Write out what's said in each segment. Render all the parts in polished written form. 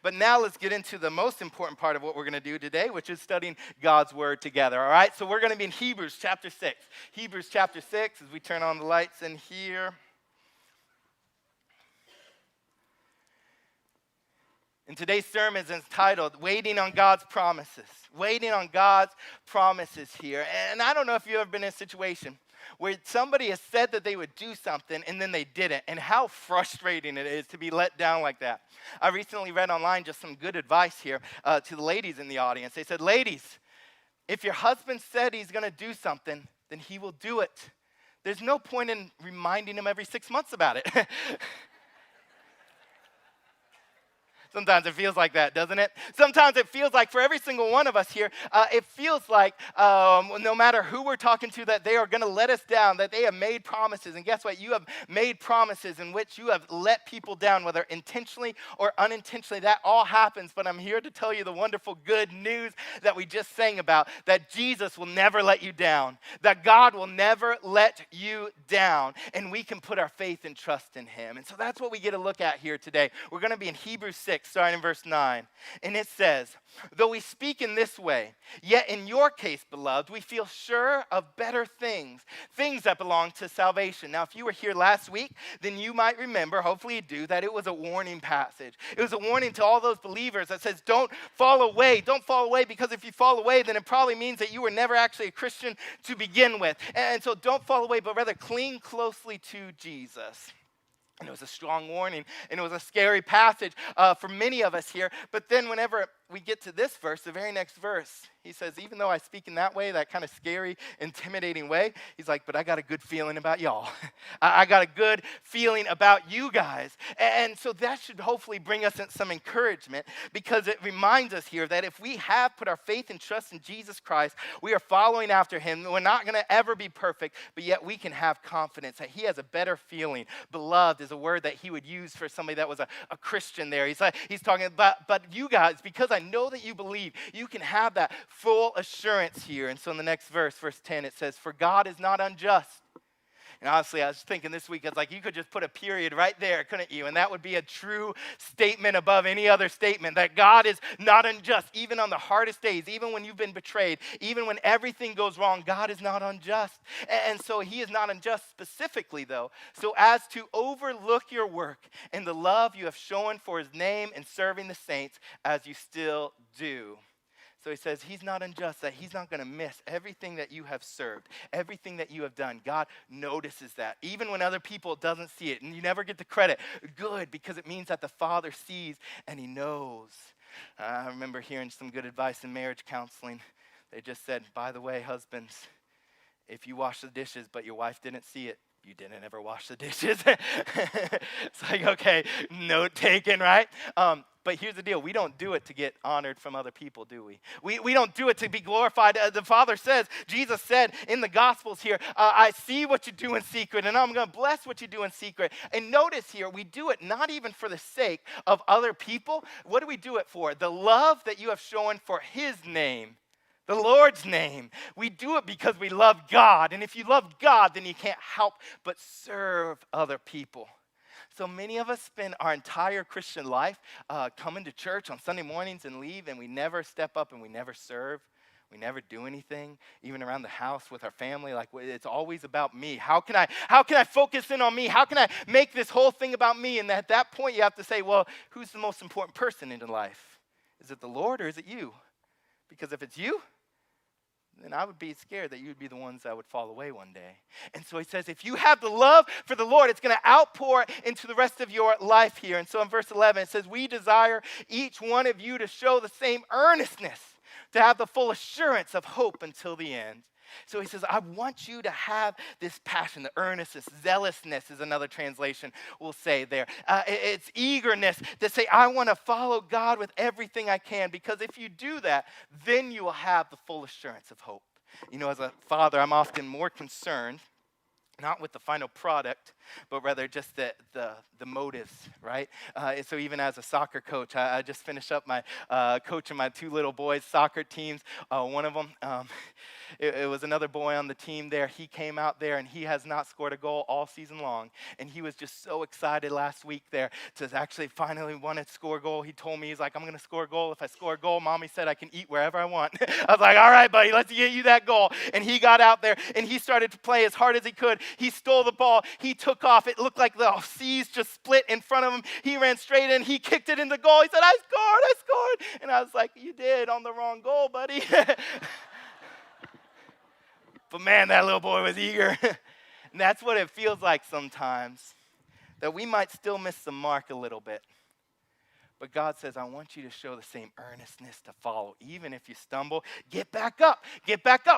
But now let's get into the most important part of what we're going to do today, which is studying God's Word together, all right? So we're going to be in Hebrews chapter 6. Hebrews chapter 6, as we turn on the lights in here. And today's sermon is entitled, Waiting on God's Promises. Waiting on God's promises here. And I don't know if you've ever been in a situation where somebody has said that they would do something and then they didn't, and how frustrating it is to be let down like that. I recently read online just some good advice here to the ladies in the audience. They said, ladies, if your husband said he's going to do something, then he will do it. There's no point in reminding him every 6 months about it. Sometimes it feels like that, doesn't it? Sometimes it feels like for every single one of us here, it feels like no matter who we're talking to, that they are going to let us down, that they have made promises. And guess what? You have made promises in which you have let people down, whether intentionally or unintentionally. That all happens. But I'm here to tell you the wonderful good news that we just sang about, that Jesus will never let you down, that God will never let you down, and we can put our faith and trust in him. And so that's what we get to look at here today. We're going to be in Hebrews 6. Starting in verse 9, and it says, though we speak in this way, yet in your case, beloved, we feel sure of better things, things that belong to salvation. Now, if you were here last week, then you might remember, hopefully you do, that it was a warning passage. It was a warning to all those believers that says, don't fall away, because if you fall away, then it probably means that you were never actually a Christian to begin with. And so don't fall away, but rather cling closely to Jesus. And it was a strong warning, and it was a scary passage for many of us here. But then whenever we get to this verse, the very next verse, he says, even though I speak in that way, that kind of scary, intimidating way, he's like, but I got a good feeling about y'all. I got a good feeling about you guys. And so that should hopefully bring us some encouragement, because it reminds us here that if we have put our faith and trust in Jesus Christ, we are following after him. We're not going to ever be perfect, but yet we can have confidence that he has a better feeling. Beloved is a word that he would use for somebody that was a Christian there. He's talking about, but you guys, because I know that you believe, you can have that full assurance here. And so in the next verse 10, it says, for God is not unjust. And honestly, I was thinking this week, it's like you could just put a period right there, couldn't you? And that would be a true statement above any other statement, that God is not unjust, even on the hardest days, even when you've been betrayed, even when everything goes wrong, God is not unjust. And so he is not unjust specifically, though, so as to overlook your work and the love you have shown for his name in serving the saints, as you still do. So he says he's not unjust, that he's not going to miss everything that you have served, everything that you have done. God notices that, even when other people doesn't see it, and you never get the credit. Good, because it means that the Father sees and he knows. I remember hearing some good advice in marriage counseling. They just said, by the way, husbands, if you wash the dishes but your wife didn't see it, you didn't ever wash the dishes. It's like, okay, note taken, right? But here's the deal. We don't do it to get honored from other people, do we? We don't do it to be glorified. The Father says, Jesus said in the Gospels here, I see what you do in secret, and I'm going to bless what you do in secret. And notice here, we do it not even for the sake of other people. What do we do it for? The love that you have shown for his name. The Lord's name. We do it because we love God. And if you love God, then you can't help but serve other people. So many of us spend our entire Christian life coming to church on Sunday mornings and leave, and we never step up and we never serve. We never do anything, even around the house with our family. Like, it's always about me. How can I focus in on me? How can I make this whole thing about me? And at that point, you have to say, well, who's the most important person in your life? Is it the Lord or is it you? Because if it's you, then I would be scared that you would be the ones that would fall away one day. And so he says, if you have the love for the Lord, it's going to outpour into the rest of your life here. And so in verse 11, it says, we desire each one of you to show the same earnestness, to have the full assurance of hope until the end. So he says, I want you to have this passion, the earnestness, zealousness is another translation we'll say there. It's eagerness to say, I want to follow God with everything I can, because if you do that, then you will have the full assurance of hope. You know, as a father, I'm often more concerned, not with the final product, but rather just the motives, right? And so even as a soccer coach, I just finished up my coaching my two little boys' soccer teams. One of them, it was another boy on the team there. He came out there and he has not scored a goal all season long. And he was just so excited last week there to actually finally want to score a goal. He told me, he's like, I'm going to score a goal. If I score a goal, Mommy said I can eat wherever I want. I was like, all right, buddy, let's get you that goal. And he got out there and he started to play as hard as he could. He stole the ball. He took off. It looked like the seas just split in front of him. He ran straight in. He kicked it in the goal. He said, I scored. And I was like, you did on the wrong goal, buddy. But man, that little boy was eager. And that's what it feels like sometimes, that we might still miss the mark a little bit. But God says, I want you to show the same earnestness to follow. Even if you stumble, get back up,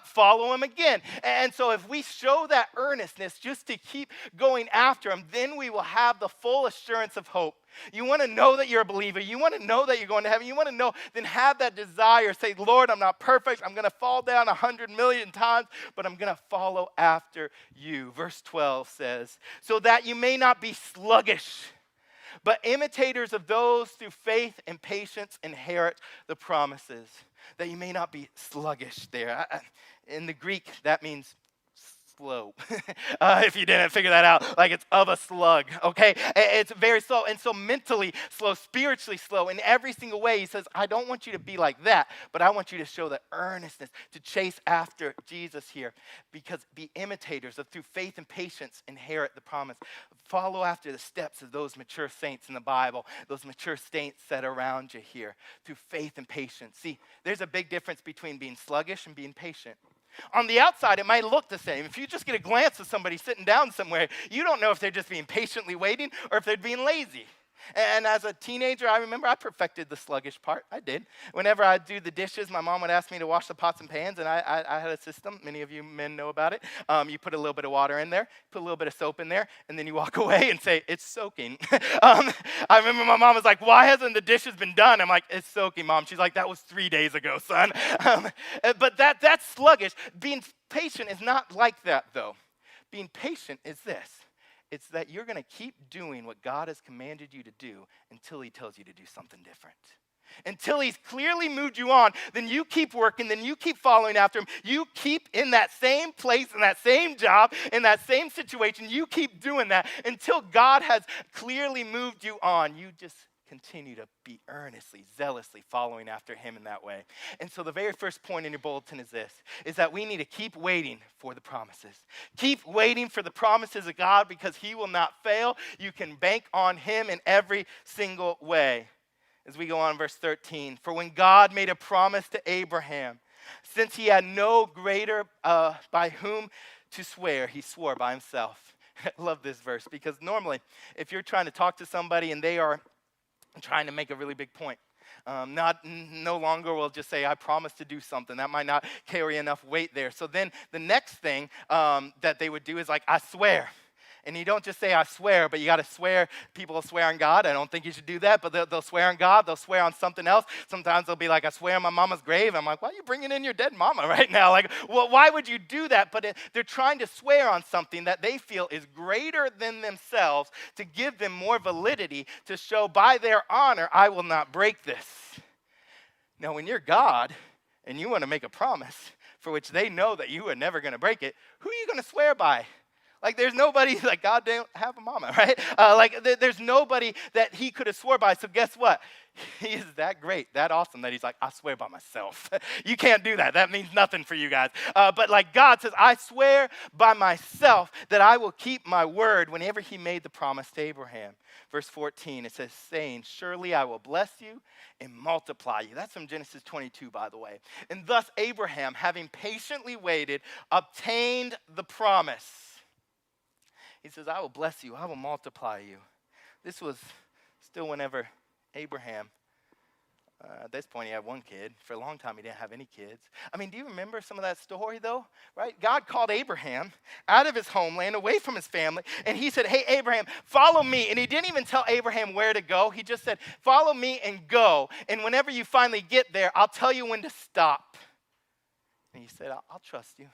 follow him again. And so if we show that earnestness just to keep going after him, then we will have the full assurance of hope. You want to know that you're a believer. You want to know that you're going to heaven. You want to know, then have that desire. Say, Lord, I'm not perfect. I'm going to fall down 100 million times, but I'm going to follow after you. Verse 12 says, so that you may not be sluggish, but imitators of those through faith and patience inherit the promises. That you may not be sluggish there. In the Greek, that means slow. If you didn't figure that out, like it's of a slug, okay? It's very slow. And so mentally slow, spiritually slow in every single way. He says, I don't want you to be like that, but I want you to show the earnestness to chase after Jesus here, because be imitators of through faith and patience inherit the promise. Follow after the steps of those mature saints in the Bible, those mature saints that are around you here through faith and patience. See, there's a big difference between being sluggish and being patient. On the outside, it might look the same. If you just get a glance of somebody sitting down somewhere, you don't know if they're just being patiently waiting or if they're being lazy. And as a teenager, I remember I perfected the sluggish part. I did. Whenever I'd do the dishes, my mom would ask me to wash the pots and pans, and I had a system. Many of you men know about it. You put a little bit of water in there, put a little bit of soap in there, and then you walk away and say, it's soaking. I remember my mom was like, why hasn't the dishes been done? I'm like, it's soaking, Mom. She's like, that was 3 days ago, son. But that's sluggish. Being patient is not like that, though. Being patient is this. It's that you're going to keep doing what God has commanded you to do until he tells you to do something different. Until he's clearly moved you on, then you keep working, then you keep following after him. You keep in that same place, in that same job, in that same situation. You keep doing that until God has clearly moved you on. You just continue to be earnestly, zealously following after him in that way. And so the very first point in your bulletin is this, is that we need to keep waiting for the promises. Keep waiting for the promises of God because he will not fail. You can bank on him in every single way. As we go on, verse 13, for when God made a promise to Abraham, since he had no greater by whom to swear, he swore by himself. I love this verse because normally if you're trying to talk to somebody and they are trying to make a really big point. No longer will just say, I promise to do something. That might not carry enough weight there. So then the next thing that they would do is like, I swear. And you don't just say, I swear, but you got to swear. People will swear on God. I don't think you should do that, but they'll swear on God. They'll swear on something else. Sometimes they'll be like, I swear on my mama's grave. I'm like, why are you bringing in your dead mama right now? Like, well, why would you do that? But they're trying to swear on something that they feel is greater than themselves to give them more validity, to show by their honor, I will not break this. Now, when you're God and you want to make a promise for which they know that you are never going to break it, who are you going to swear by? Like, there's nobody, like, God didn't have a mama, right? There's nobody that he could have swore by. So guess what? He is that great, that awesome, that he's like, I swear by myself. You can't do that. That means nothing for you guys. But like God says, I swear by myself that I will keep my word whenever he made the promise to Abraham. Verse 14, it says, saying, surely I will bless you and multiply you. That's from Genesis 22, by the way. And thus Abraham, having patiently waited, obtained the promise. He says, I will bless you. I will multiply you. This was still whenever Abraham, at this point he had one kid. For a long time he didn't have any kids. I mean, do you remember some of that story though? Right? God called Abraham out of his homeland, away from his family. And he said, hey, Abraham, follow me. And he didn't even tell Abraham where to go. He just said, follow me and go. And whenever you finally get there, I'll tell you when to stop. And he said, I'll trust you.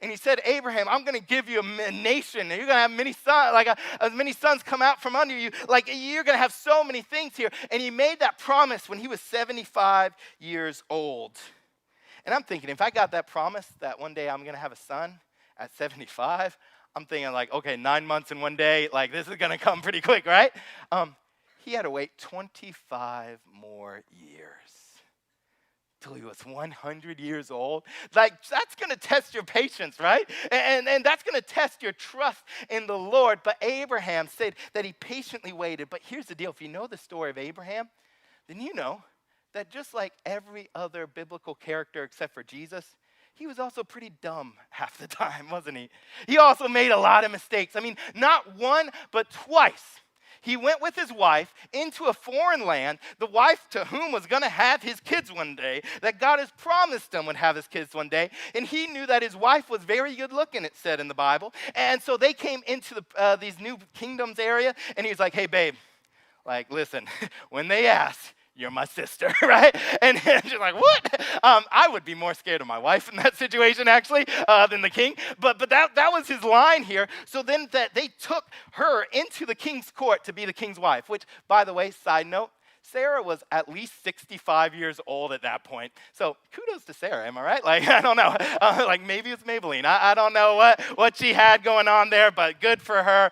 And he said, Abraham, I'm going to give you a nation. And you're going to have many sons, as many sons come out from under you. Like you're going to have so many things here. And he made that promise when he was 75 years old. And I'm thinking, if I got that promise that one day I'm going to have a son at 75, I'm thinking like, okay, 9 months and 1 day, like this is going to come pretty quick, right? He had to wait 25 more years till he was 100 years old. Like, that's going to test your patience, right? And that's going to test your trust in the Lord. But Abraham said that he patiently waited. But here's the deal. If you know the story of Abraham, then you know that just like every other biblical character except for Jesus, he was also pretty dumb half the time, wasn't he? He also made a lot of mistakes. I mean, not one, but twice. He went with his wife into a foreign land, the wife to whom was going to have his kids one day, that God has promised him would have his kids one day. And he knew that his wife was very good looking, it said in the Bible. And so they came into these new kingdoms area, and he was like, hey, babe, like, listen, when they ask, you're my sister, right? And she's like, what? I would be more scared of my wife in that situation, actually, than the king. But that was his line here. So then that they took her into the king's court to be the king's wife, which, by the way, side note, Sarah was at least 65 years old at that point. So kudos to Sarah, am I right? Like, I don't know. Like, maybe it's Maybelline. I don't know what she had going on there, but good for her.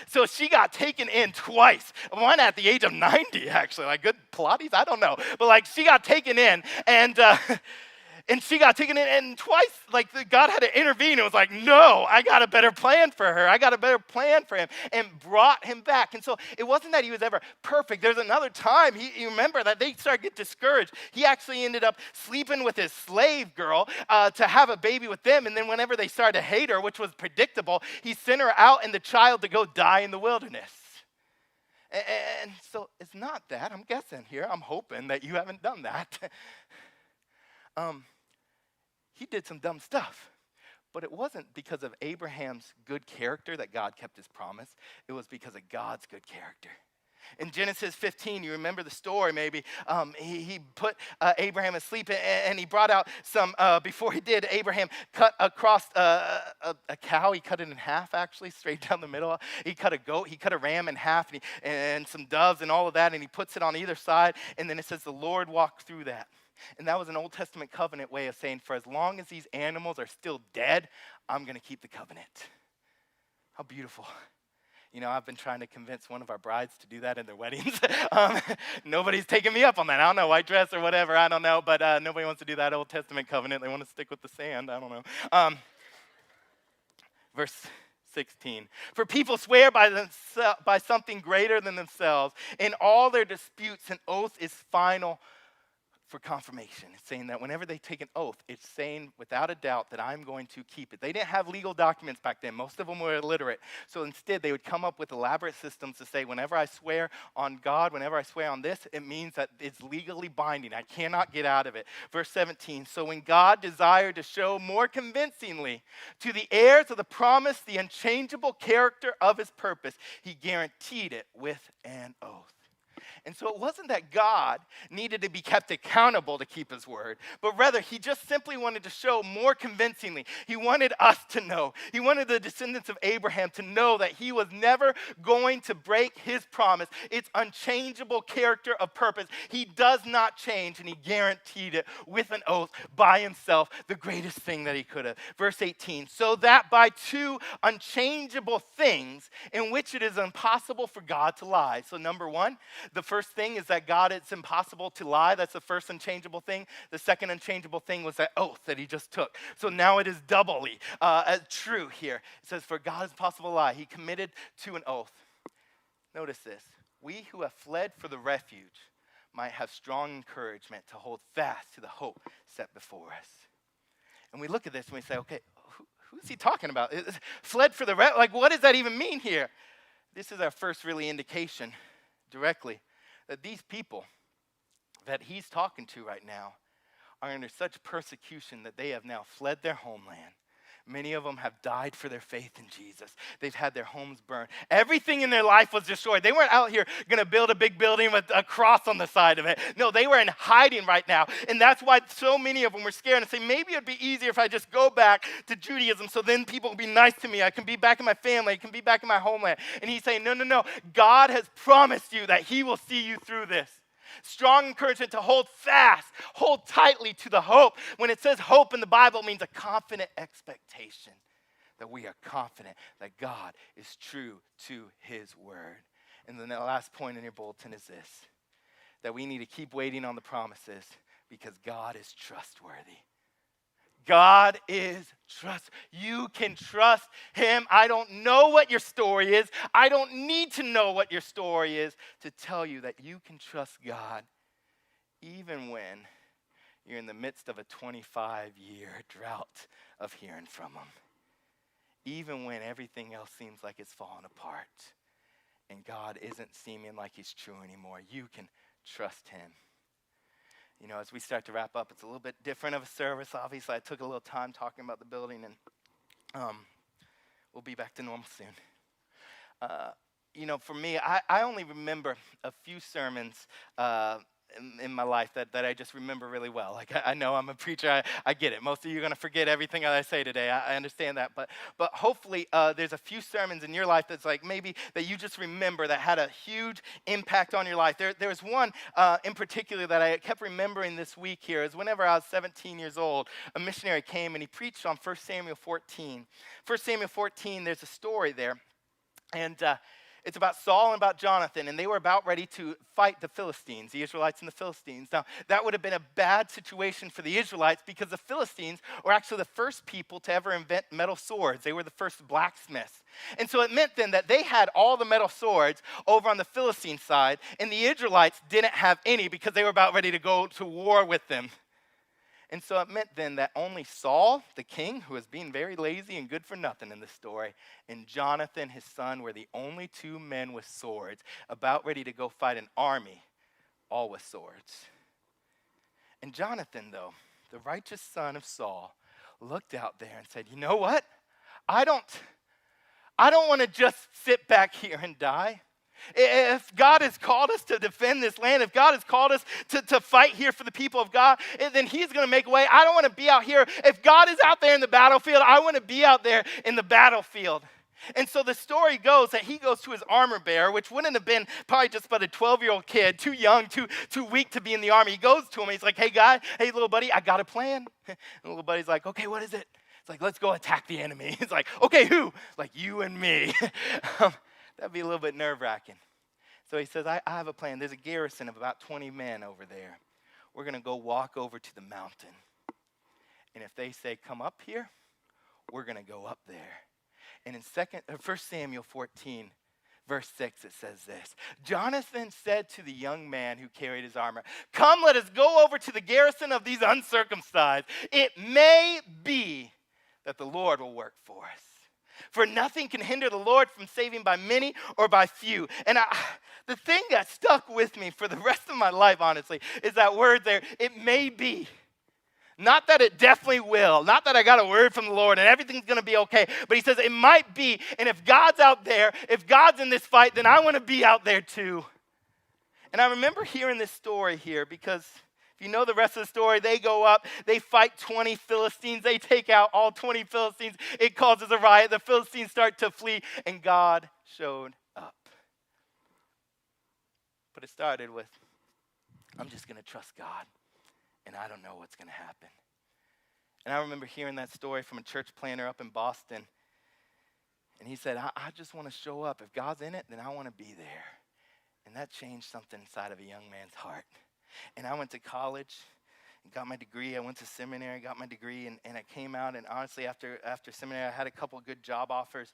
So she got taken in twice. One at the age of 90, actually. Like, good Pilates? I don't know. But, like, she got taken in, and she got taken in, and twice, like, God had to intervene. It was like, no, I got a better plan for her. I got a better plan for him, and brought him back. And so it wasn't that he was ever perfect. There's another time, you remember, that they started to get discouraged. He actually ended up sleeping with his slave girl to have a baby with them, and then whenever they started to hate her, which was predictable, he sent her out and the child to go die in the wilderness. And so it's not that. I'm guessing here. I'm hoping that you haven't done that. He did some dumb stuff, but it wasn't because of Abraham's good character that God kept his promise. It was because of God's good character. In Genesis 15, you remember the story maybe, he put Abraham asleep, and he brought out some, before he did, Abraham cut across a cow. He cut it in half, actually, straight down the middle. He cut a goat, he cut a ram in half, and some doves and all of that, and he puts it on either side, and then it says the Lord walked through that. And that was an Old Testament covenant way of saying, for as long as these animals are still dead, I'm going to keep the covenant. How beautiful. You know, I've been trying to convince one of our brides to do that in their weddings. Nobody's taking me up on that. I don't know, white dress or whatever, I don't know. But nobody wants to do that Old Testament covenant. They want to stick with the sand. I don't know. Verse 16. For people swear by something greater than themselves. In all their disputes, an oath is final for confirmation. It's saying that whenever they take an oath, it's saying without a doubt that I'm going to keep it. They didn't have legal documents back then. Most of them were illiterate. So instead, they would come up with elaborate systems to say, whenever I swear on God, whenever I swear on this, it means that it's legally binding. I cannot get out of it. Verse 17, so when God desired to show more convincingly to the heirs of the promise the unchangeable character of his purpose, he guaranteed it with an oath. And so it wasn't that God needed to be kept accountable to keep his word, but rather he just simply wanted to show more convincingly. He wanted us to know. He wanted the descendants of Abraham to know that he was never going to break his promise, its unchangeable character of purpose. He does not change, and he guaranteed it with an oath by himself, the greatest thing that he could have. Verse 18, so that by two unchangeable things in which it is impossible for God to lie. So number one, the first thing is that God, it's impossible to lie. That's the first unchangeable thing. The second unchangeable thing was that oath that he just took. So now it is doubly true here. It says, for God is impossible to lie. He committed to an oath. Notice this. We who have fled for the refuge might have strong encouragement to hold fast to the hope set before us. And we look at this and we say, okay, who's he talking about? Fled for the refuge? Like, what does that even mean here? This is our first really indication directly that these people that he's talking to right now are under such persecution that they have now fled their homeland. Many of them have died for their faith in Jesus. They've had their homes burned. Everything in their life was destroyed. They weren't out here going to build a big building with a cross on the side of it. No, they were in hiding right now. And that's why so many of them were scared and say, maybe it'd be easier if I just go back to Judaism so then people will be nice to me. I can be back in my family. I can be back in my homeland. And he's saying, no. God has promised you that he will see you through this. Strong encouragement to hold fast, hold tightly to the hope. When it says hope in the Bible, it means a confident expectation that we are confident that God is true to his word. And then the last point in your bulletin is this, that we need to keep waiting on the promises because God is trustworthy. God is trust. You can trust him. I don't know what your story is. I don't need to know what your story is to tell you that you can trust God even when you're in the midst of a 25-year drought of hearing from him. Even when everything else seems like it's falling apart and God isn't seeming like he's true anymore, you can trust him. You know, as we start to wrap up, it's a little bit different of a service. Obviously, I took a little time talking about the building, and we'll be back to normal soon. You know, for me, I only remember a few sermons in my life that I just remember really well. Like, I know I'm a preacher. I get it. Most of you are going to forget everything that I say today. I understand that. But hopefully there's a few sermons in your life that's like maybe that you just remember that had a huge impact on your life. There was one in particular that I kept remembering this week here. Is whenever I was 17 years old, a missionary came and he preached on 1 Samuel 14. 1 Samuel 14, there's a story there. And it's about Saul and about Jonathan, and they were about ready to fight the Philistines, the Israelites and the Philistines. Now, that would have been a bad situation for the Israelites because the Philistines were actually the first people to ever invent metal swords. They were the first blacksmiths. And so it meant then that they had all the metal swords over on the Philistine side, and the Israelites didn't have any because they were about ready to go to war with them. And so it meant then that only Saul, the king, who was being very lazy and good for nothing in this story, and Jonathan, his son, were the only two men with swords about ready to go fight an army, all with swords. And Jonathan, though, the righteous son of Saul, looked out there and said, you know what? I don't want to just sit back here and die. If God has called us to defend this land, if God has called us to fight here for the people of God, then he's going to make a way. I don't want to be out here. If God is out there in the battlefield, I want to be out there in the battlefield. And so the story goes that he goes to his armor bearer, which wouldn't have been probably just but a 12-year-old kid, too young, too weak to be in the army. He goes to him, and he's like, hey, little buddy, I got a plan. And the little buddy's like, okay, what is it? It's like, let's go attack the enemy. He's like, okay, who? Like, you and me. That'd be a little bit nerve-wracking. So he says, I have a plan. There's a garrison of about 20 men over there. We're going to go walk over to the mountain. And if they say, come up here, we're going to go up there. And in 1 Samuel 14, verse 6, it says this. Jonathan said to the young man who carried his armor, come, let us go over to the garrison of these uncircumcised. It may be that the Lord will work for us. For nothing can hinder the Lord from saving by many or by few. And the thing that stuck with me for the rest of my life, honestly, is that word there, it may be. Not that it definitely will. Not that I got a word from the Lord and everything's going to be okay. But he says it might be. And if God's out there, if God's in this fight, then I want to be out there too. And I remember hearing this story here because if you know the rest of the story, they go up, they fight 20 Philistines, they take out all 20 Philistines, it causes a riot, the Philistines start to flee, and God showed up. But it started with, I'm just going to trust God, and I don't know what's going to happen. And I remember hearing that story from a church planner up in Boston, and he said, I just want to show up. If God's in it, then I want to be there. And that changed something inside of a young man's heart. And I went to college and got my degree. I went to seminary, got my degree, and I came out. And honestly, after seminary, I had a couple of good job offers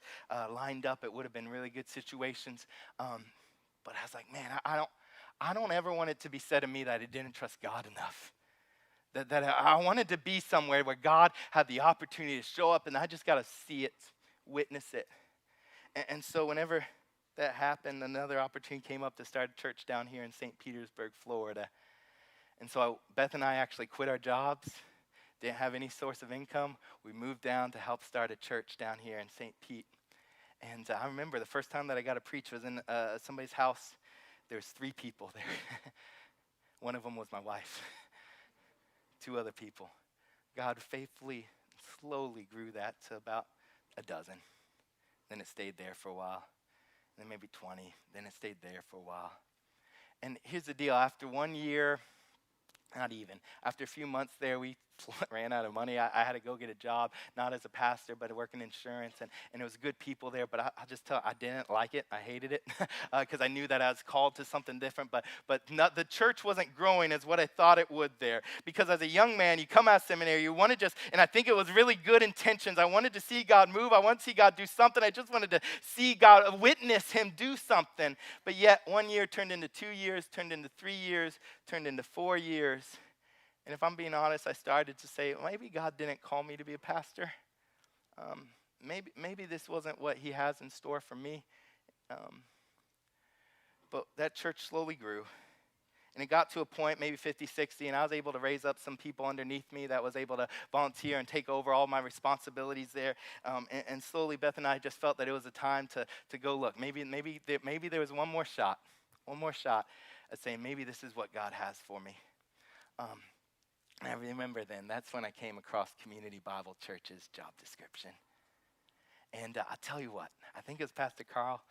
lined up. It would have been really good situations. But I was like, man, I don't ever want it to be said of me that I didn't trust God enough. That I wanted to be somewhere where God had the opportunity to show up, and I just got to see it, witness it. And so whenever that happened, another opportunity came up to start a church down here in St. Petersburg, Florida. And so Beth and I actually quit our jobs, Didn't have any source of income. We moved down to help start a church down here in St. Pete. And I remember the first time that I got to preach was in somebody's house. There was 3 people there. One of them was my wife. 2 other people. God faithfully, slowly grew that to about a dozen. Then it stayed there for a while. Then maybe 20. Then it stayed there for a while. And here's the deal. After 1 year, not even, after a few months there, we ran out of money. I had to go get a job, not as a pastor, but working insurance, and it was good people there, but I'll just tell you, I didn't like it. I hated it because I knew that I was called to something different, but not, the church wasn't growing as what I thought it would there, because as a young man, you come out of seminary, you want to just, and I think it was really good intentions. I wanted to see God move. I wanted to see God do something. I just wanted to see God, witness him do something, but yet 1 year turned into 2 years, turned into 3 years, turned into 4 years. And if I'm being honest, I started to say, maybe God didn't call me to be a pastor. Maybe this wasn't what he has in store for me. But that church slowly grew. And it got to a point, maybe 50, 60, and I was able to raise up some people underneath me that was able to volunteer and take over all my responsibilities there. And slowly, Beth and I just felt that it was a time to go look. Maybe there was one more shot at saying, maybe this is what God has for me. And I remember then, that's when I came across Community Bible Church's job description. And I'll tell you what, I think it was Pastor Carl,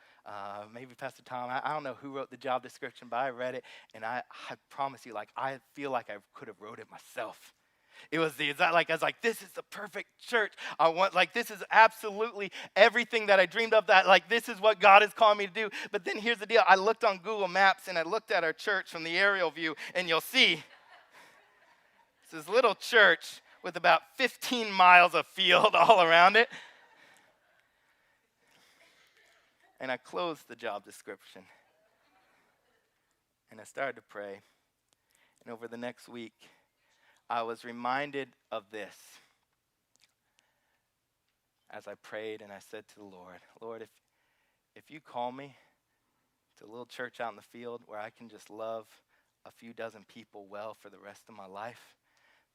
maybe Pastor Tom. I don't know who wrote the job description, but I read it, and I promise you, I feel like I could have wrote it myself. I was like, this is the perfect church. This is absolutely everything that I dreamed of, this is what God is calling me to do. But then here's the deal. I looked on Google Maps, and I looked at our church from the aerial view, and you'll see, it's this little church with about 15 miles of field all around it. And I closed the job description. And I started to pray. And over the next week, I was reminded of this. As I prayed and I said to the Lord, if you call me to a little church out in the field where I can just love a few dozen people well for the rest of my life,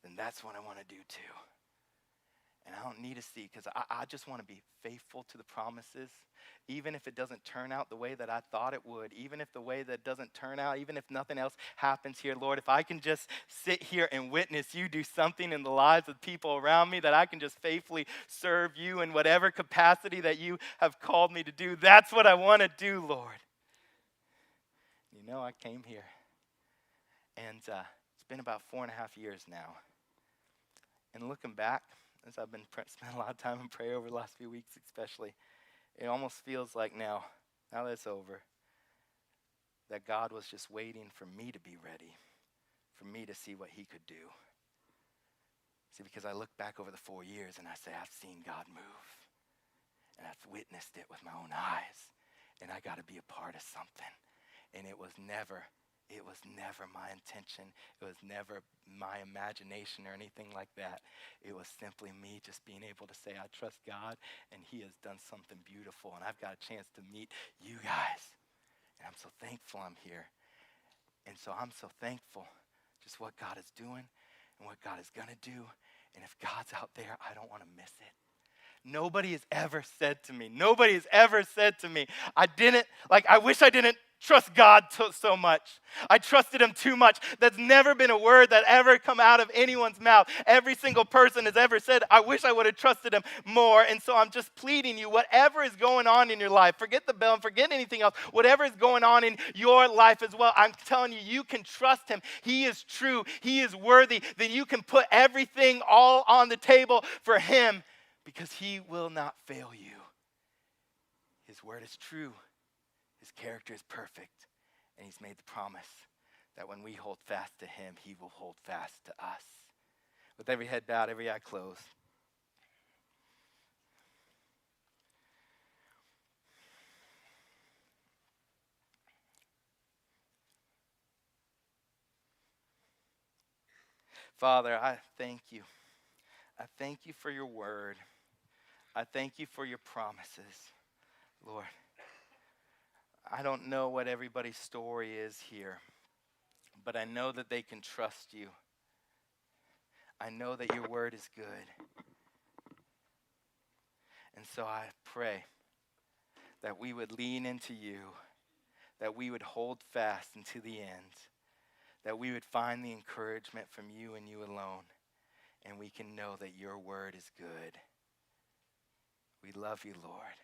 then that's what I want to do too. And I don't need to see, because I just want to be faithful to the promises, even if it doesn't turn out the way that I thought it would, even if the way that doesn't turn out, even if nothing else happens here. Lord, if I can just sit here and witness you do something in the lives of people around me, that I can just faithfully serve you in whatever capacity that you have called me to do, that's what I want to do, Lord. You know, I came here, and it's been about 4.5 years now. And looking back, as I've been spending a lot of time in prayer over the last few weeks especially, it almost feels like now that it's over, that God was just waiting for me to be ready, for me to see what he could do. See, because I look back over the 4 years and I say, I've seen God move, and I've witnessed it with my own eyes, and I got to be a part of something. And it was never my intention. It was never my imagination or anything like that. It was simply me just being able to say, I trust God, and he has done something beautiful, and I've got a chance to meet you guys. And I'm so thankful I'm here. And so I'm so thankful just what God is doing and what God is going to do. And if God's out there, I don't want to miss it. Nobody has ever said to me, I wish I didn't trust God so much. I trusted him too much. That's never been a word that ever come out of anyone's mouth. Every single person has ever said, I wish I would have trusted him more. And so I'm just pleading you, whatever is going on in your life, forget the bill and forget anything else, whatever is going on in your life as well, I'm telling you, you can trust him. He is true. He is worthy. Then you can put everything all on the table for him, because he will not fail you. His word is true. His character is perfect. And he's made the promise that when we hold fast to him, he will hold fast to us. With every head bowed, every eye closed. Father, I thank you. I thank you for your word. I thank you for your promises, Lord. I don't know what everybody's story is here, but I know that they can trust you. I know that your word is good. And so I pray that we would lean into you, that we would hold fast unto the end, that we would find the encouragement from you and you alone, and we can know that your word is good. We love you, Lord.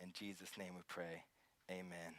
In Jesus' name we pray. Amen.